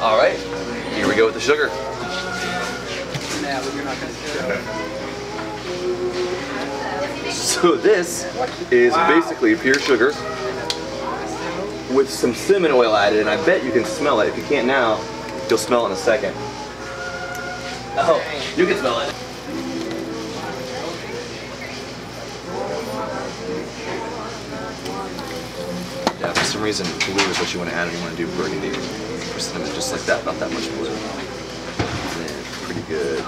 All right, here we go with the sugar. So this is basically pure sugar with some cinnamon oil added, and I bet you can smell it. If you can't now, you'll smell it in a second. Oh, you can smell it. Yeah, for some reason, blue is what you want to add if you want to do burgundy or cinnamon, just like that, not that much blue. And then pretty good.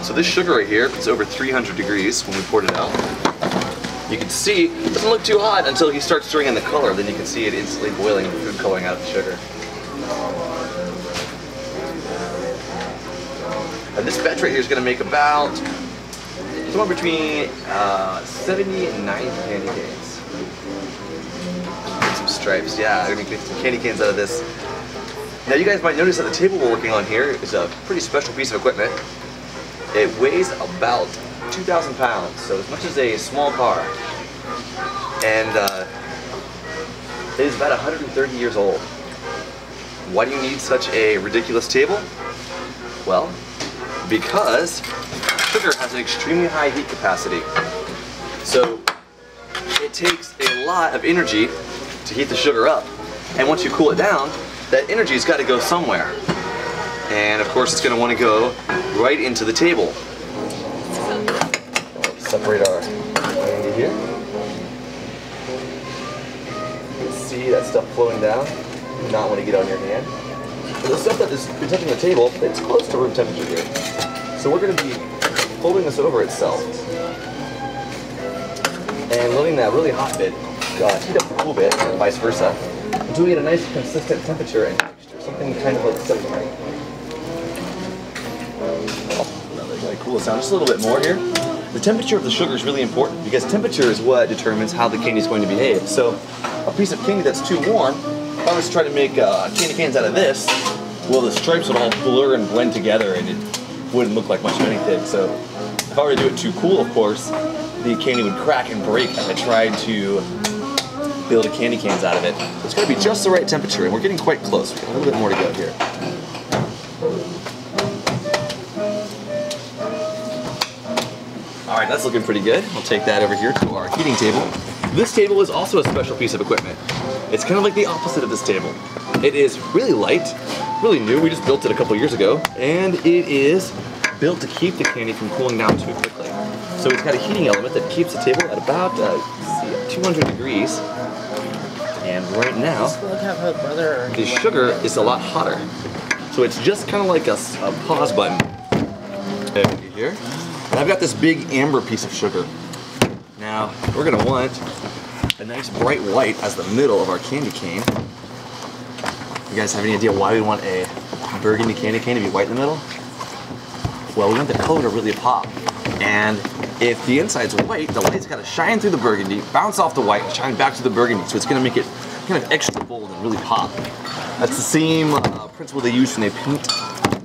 So this sugar right here, it's over 300 degrees when we poured it out. You can see it doesn't look too hot until he starts stirring in the color. Then you can see it instantly boiling and food coloring out of the sugar. And this batch right here is going to make about somewhere between 70 and 90 candy canes. Some stripes, yeah, I'm going to get some candy canes out of this. Now you guys might notice that the table we're working on here is a pretty special piece of equipment. It weighs about 2,000 pounds, so as much as a small car. And it is about 130 years old. Why do you need such a ridiculous table? Well, because sugar has an extremely high heat capacity. So it takes a lot of energy to heat the sugar up. And once you cool it down, that energy's got to go somewhere. And of course it's going to want to go right into the table. Separate our candy here. You can see that stuff flowing down. You do not want to get on your hand. But the stuff that is touching the table, it's close to room temperature here. So we're going to be folding this over itself and letting that really hot bit heat up the cool bit, and vice versa, until we get a nice consistent temperature and texture, something kind of like separate. Really cool sound. Just a little bit more here. The temperature of the sugar is really important because temperature is what determines how the candy is going to behave. So a piece of candy that's too warm, if I was to try to make candy canes out of this, well, the stripes would all blur and blend together and it wouldn't look like much of anything. So if I were to do it too cool, of course, the candy would crack and break as I tried to build a candy canes out of it. So it's got to be just the right temperature, and we're getting quite close. We've got a little bit more to go here. All right, that's looking pretty good. We'll take that over here to our heating table. This table is also a special piece of equipment. It's kind of like the opposite of this table. It is really light, really new. We just built it a couple years ago, and it is built to keep the candy from cooling down too quickly. So it's got a heating element that keeps the table at about 200 degrees. And right now, the sugar is a lot hotter. So it's just kind of like a pause button. Over here. And I've got this big amber piece of sugar. Now, we're gonna want a nice bright white as the middle of our candy cane. You guys have any idea why we want a burgundy candy cane to be white in the middle? Well, we want the color to really pop. And if the inside's white, the light's gotta shine through the burgundy, bounce off the white, and shine back to the burgundy. So it's gonna make it kind of extra bold and really pop. That's the same principle they use when they paint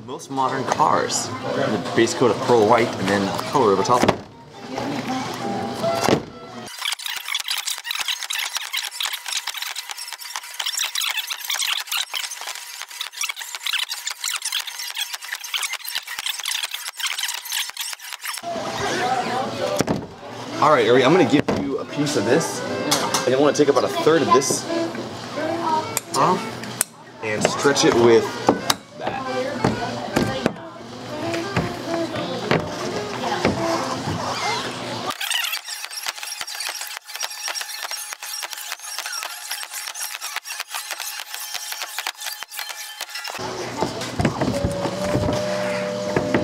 most modern cars. The base coat of pearl white and then color over top of it. All right, Ari, I'm gonna give you a piece of this, and you want to take about a third of this off and stretch it with that.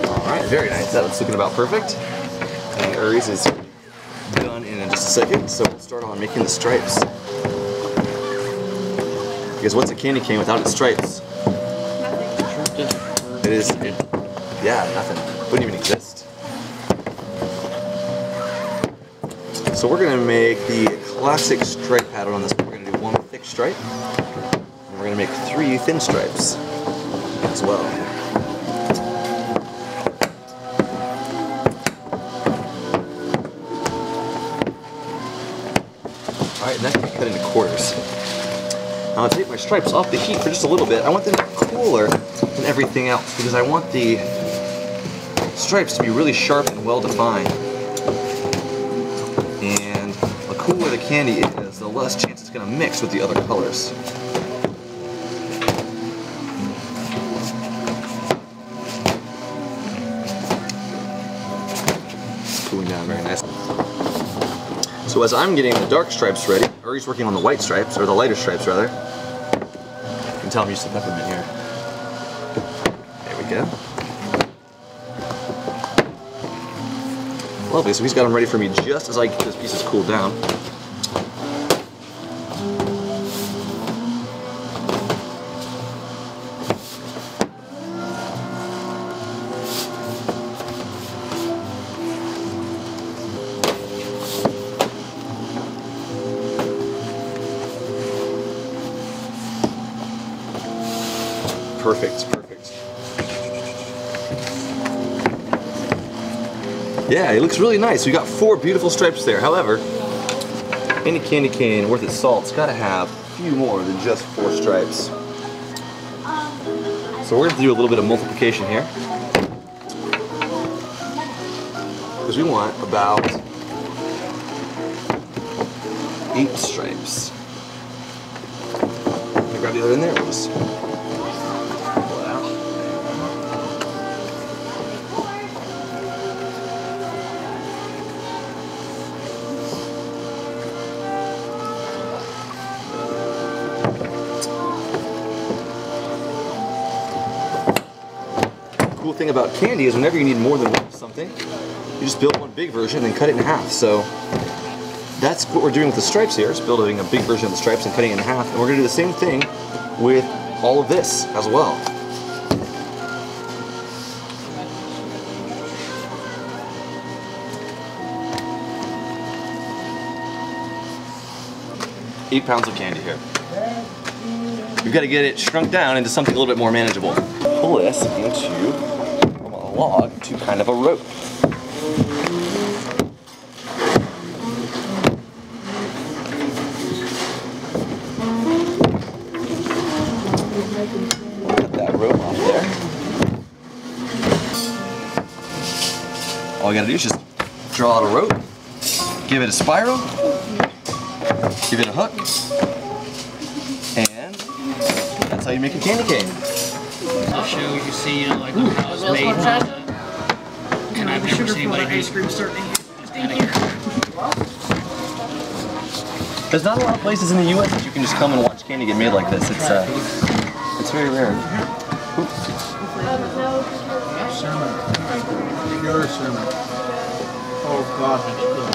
All right, very nice. That's looking about perfect. And Ari's is done in just a second, so we'll start on making the stripes. Because what's a candy cane without its stripes? Yeah, nothing. Wouldn't even exist. So we're gonna make the classic stripe pattern on this. We're gonna do one thick stripe, and we're gonna make 3 thin stripes as well. Alright, next we cut into quarters. I'll take my stripes off the heat for just a little bit. I want them cooler than everything else because I want the stripes to be really sharp and well defined. And the cooler the candy is, the less chance it's going to mix with the other colors. It's cooling down very nice. So as I'm getting the dark stripes ready, or he's working on the white stripes, or the lighter stripes rather, you can tell I'm using peppermint here. There we go. Lovely, so he's got them ready for me just as I get those pieces cooled down. Perfect, perfect. Yeah, it looks really nice. We got 4 beautiful stripes there. However, any candy cane worth its salt's got to have a few more than just 4 stripes. So we're going to do a little bit of multiplication here. Because we want about 8 stripes. I'm going to grab the other end there. We'll just cool thing about candy is whenever you need more than one of something, you just build one big version and cut it in half. So that's what we're doing with the stripes here, is building a big version of the stripes and cutting it in half. And we're going to do the same thing with all of this as well. £8 pounds of candy here. We've got to get it shrunk down into something a little bit more manageable. Pull this into from a log to kind of a rope. Cut that rope off there. All you gotta do is just draw out a rope, give it a spiral, give it a hook, and that's how you make a candy cane. I'll show you, see, like how it's made. And I've never seen anybody do ice cream certainly. Thank you. There's not a lot of places in the U.S. that you can just come and watch candy get made like this. It's very rare. Salmon. Pure salmon. Oh God, that's good.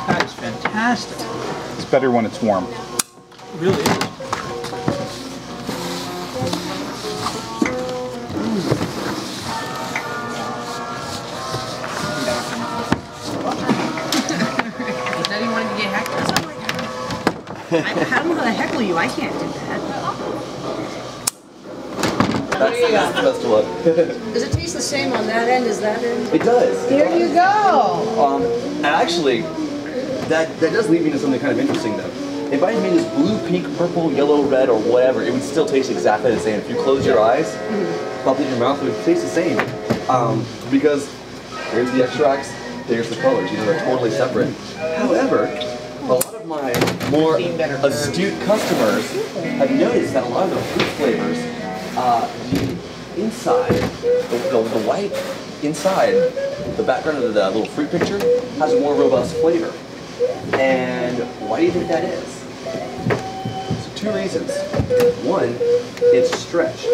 That is fantastic. It's better when it's warm. It really is. I don't know how to heckle you. I can't do that. That's the best one. Does it taste the same on that end as that end? It does. Here you go. And actually, that does lead me to something kind of interesting though. If I made this blue, pink, purple, yellow, red, or whatever, it would still taste exactly the same. If you close your eyes, pop it in your mouth, it would taste the same. Because here's the extracts, there's the colors. You know, they're totally separate. However, a lot of my more astute customers have noticed that a lot of the fruit flavors, the inside, the white inside, the background of the little fruit picture has a more robust flavor. And why do you think that is? So 2 reasons. One, it's stretched.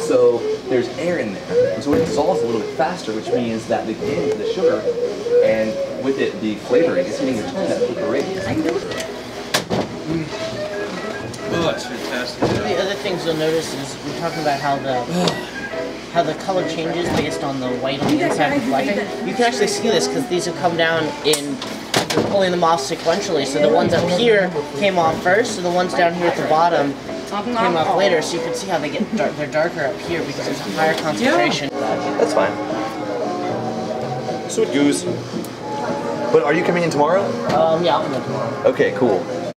So there's air in there, and so it dissolves a little bit faster, which means that the candy, the sugar, and with it the flavoring is hitting your tongue at a quicker rate. Oh, that's fantastic. One of the other things you'll notice is we're talking about how the color changes based on the white on the inside of the flesh. You can actually see this because these have come down in you're pulling them off sequentially. So the ones up here came off first, and the ones down here at the bottom came off later. So you can see how they get they're darker up here because there's a higher concentration. That's fine. So it goes. But are you coming in tomorrow? Yeah, I'll come in tomorrow. Okay, cool.